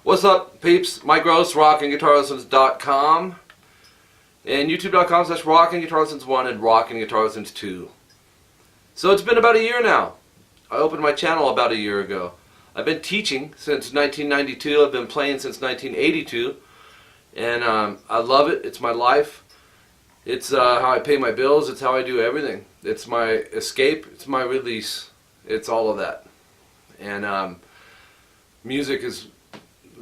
What's up, peeps? Mike Gross, rockinguitarlessons.com and youtube.com/rockinguitarlessons1 and rockinguitarlessons2. So it's been about a year now. I opened my channel about a year ago. I've been teaching since 1992. I've been playing since 1982. And I love it. It's my life. It's how I pay my bills. It's how I do everything. It's my escape. It's my release. It's all of that. And music is,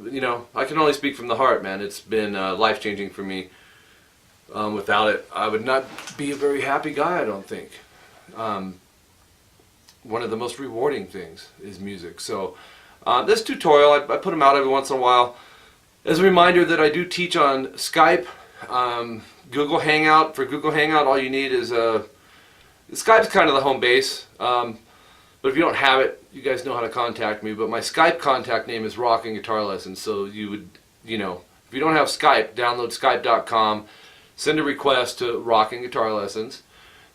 you know, I can only speak from the heart, man. It's been life-changing for me. Without it, I would not be a very happy guy, I don't think. One of the most rewarding things is music. So this tutorial, I put them out every once in a while as a reminder that I do teach on Skype, Google Hangout. For Google Hangout, all you need is Skype's kind of the home base. But if you don't have it, you guys know how to contact me. But my Skype contact name is Rocking Guitar Lessons. So you would, you know, if you don't have Skype, download Skype.com, send a request to Rocking Guitar Lessons,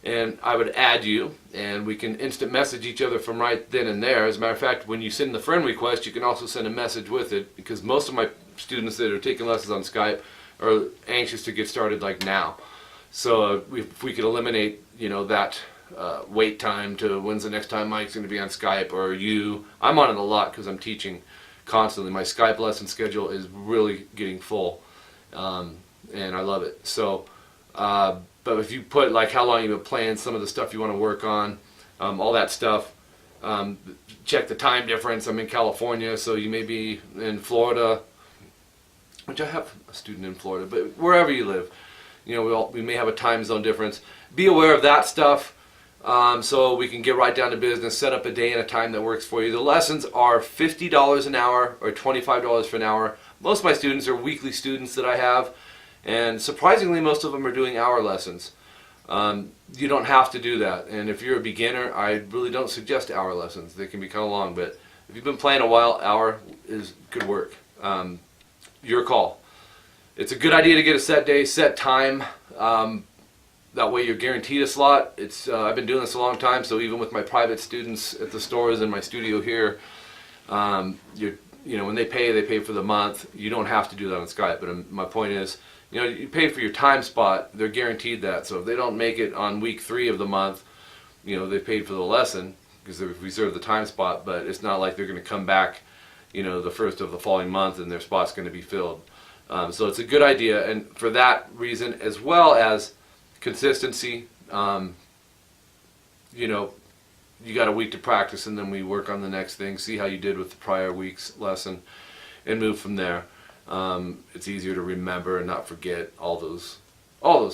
and I would add you, and we can instant message each other from right then and there. As a matter of fact, when you send the friend request, you can also send a message with it, because most of my students that are taking lessons on Skype are anxious to get started like now. So if we could eliminate, you know, that wait time to when's the next time Mike's going to be on Skype, or you. I'm on it a lot because I'm teaching constantly. My Skype lesson schedule is really getting full, and I love it. So, but if you put like how long you've been playing, some of the stuff you want to work on, all that stuff, check the time difference. I'm in California, so you may be in Florida, which I have a student in Florida, but wherever you live, you know, we may have a time zone difference. Be aware of that stuff. So we can get right down to business, set up a day and a time that works for you. The lessons are $50 an hour or $25 for an hour. Most of my students are weekly students that I have, and surprisingly most of them are doing hour lessons. You don't have to do that, and if you're a beginner, I really don't suggest hour lessons. They can be kind of long, but if you've been playing a while, hour could work. Your call. It's a good idea to get a set day, set time. That way you're guaranteed a slot. I've been doing this a long time, so even with my private students at the stores and my studio here, you know, when they pay for the month. You don't have to do that on Skype, but my point is, you know, you pay for your time spot. They're guaranteed that. So if they don't make it on week 3 of the month, you know, they paid for the lesson because they've reserved the time spot, but it's not like they're going to come back, you know, the first of the following month and their spot's going to be filled. So it's a good idea, and for that reason, as well as consistency, you know, you got a week to practice, and then we work on the next thing, see how you did with the prior week's lesson, and move from there. It's easier to remember and not forget all those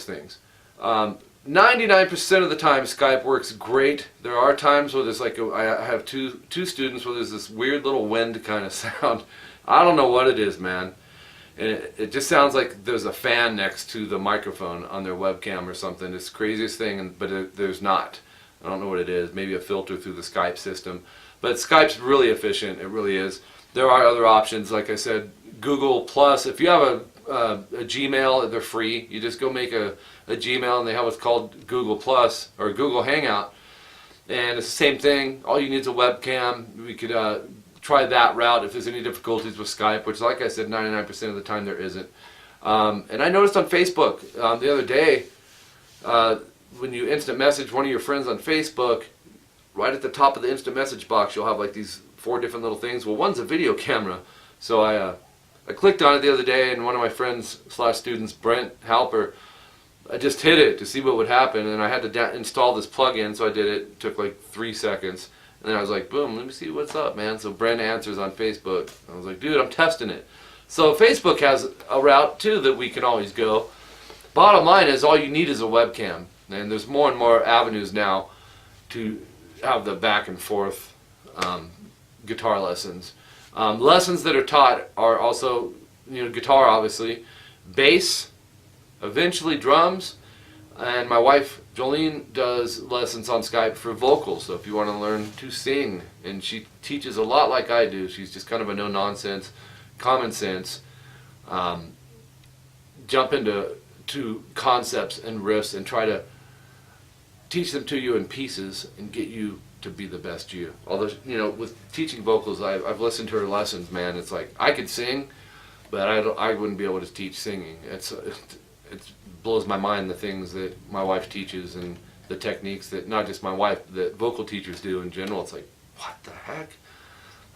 things. 99% of the time Skype works great. There are times where there's like I have two students where there's this weird little wind kind of sound. I don't know what it is, man. And it just sounds like there's a fan next to the microphone on their webcam or something. It's the craziest thing, but there's not. I don't know what it is. Maybe a filter through the Skype system. But Skype's really efficient. It really is. There are other options. Like I said, Google Plus. If you have a Gmail, they're free. You just go make a Gmail, and they have what's called Google Plus or Google Hangout. And it's the same thing. All you need is a webcam. We could try that route if there's any difficulties with Skype, which, like I said, 99% of the time there isn't. And I noticed on Facebook the other day, when you instant message one of your friends on Facebook, right at the top of the instant message box, you'll have like these 4 different little things. Well, one's a video camera. So I clicked on it the other day, and one of my friends / students, Brent Halper, I just hit it to see what would happen, and I had to install this plugin, so I did it. It took like 3 seconds. And then I was like, boom, let me see what's up, man. So Brent answers on Facebook. I was like, dude, I'm testing it. So Facebook has a route, too, that we can always go. Bottom line is, all you need is a webcam. And there's more and more avenues now to have the back and forth guitar lessons. Lessons that are taught are also, you know, guitar, obviously, bass, eventually drums, and my wife Jolene does lessons on Skype for vocals. So if you want to learn to sing, and she teaches a lot like I do. She's just kind of a no-nonsense, common sense, jump into concepts and riffs and try to teach them to you in pieces and get you to be the best you. Although, you know, with teaching vocals, I've listened to her lessons, man. It's like I could sing, but I wouldn't be able to teach singing. It blows my mind the things that my wife teaches and the techniques that not just my wife, that vocal teachers do in general. It's like, what the heck?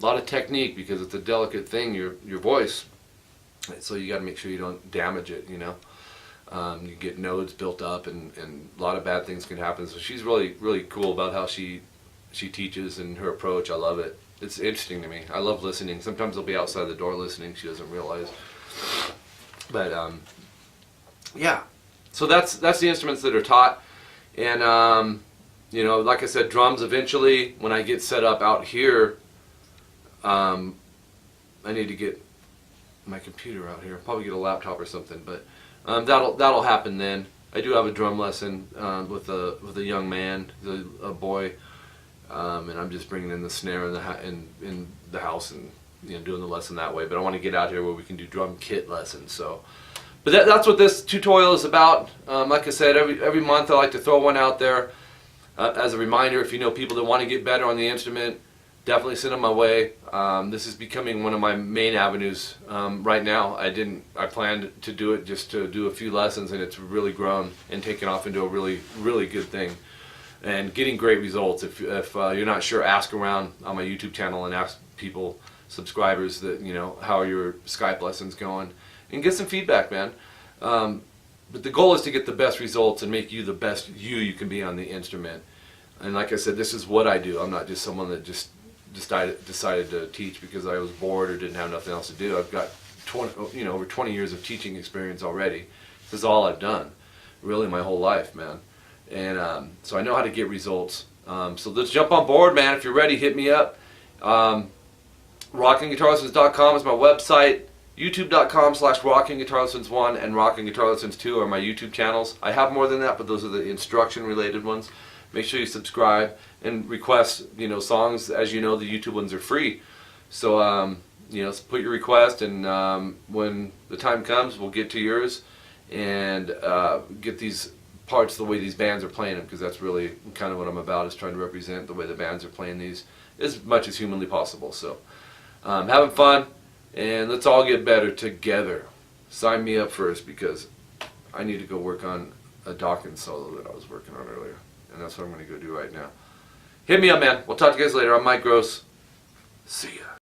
A lot of technique, because it's a delicate thing, your voice. So you got to make sure you don't damage it, you know. You get nodes built up, and a lot of bad things can happen. So she's really, really cool about how she teaches and her approach. I love it. It's interesting to me. I love listening. Sometimes I'll be outside the door listening. She doesn't realize. But yeah. So that's the instruments that are taught. And you know, like I said, drums eventually. When I get set up out here, I need to get my computer out here. I'll probably get a laptop or something, but that'll happen then. I do have a drum lesson with a young man, a boy, and I'm just bringing in the snare in the house and, you know, doing the lesson that way. But I want to get out here where we can do drum kit lessons. So, but that's what this tutorial is about. Like I said, every month I like to throw one out there as a reminder. If you know people that want to get better on the instrument, definitely send them my way. This is becoming one of my main avenues right now. I planned to do it just to do a few lessons, and it's really grown and taken off into a really, really good thing. And getting great results. If you're not sure, ask around on my YouTube channel and ask people, subscribers, that, you know, how are your Skype lessons going, and get some feedback, man. But the goal is to get the best results and make you the best you can be on the instrument. And like I said, this is what I do. I'm not just someone that just decided to teach because I was bored or didn't have nothing else to do. I've got over 20 years of teaching experience already. This is all I've done, really, my whole life, man. And so I know how to get results. So let's jump on board, man. If you're ready, hit me up. Rockinguitarlessons.com is my website. YouTube.com/rockinguitarlessons1 and rockinguitarlessons2 are my YouTube channels. I have more than that, but those are the instruction-related ones. Make sure you subscribe and request, you know, songs. As you know, the YouTube ones are free. So, you know, put your request, and when the time comes, we'll get to yours and get these parts the way these bands are playing them, because that's really kind of what I'm about, is trying to represent the way the bands are playing these as much as humanly possible. So, having fun, and let's all get better together. Sign me up first, because I need to go work on a Dawkins solo that I was working on earlier. And that's what I'm going to go do right now. Hit me up, man. We'll talk to you guys later. I'm Mike Gross. See ya.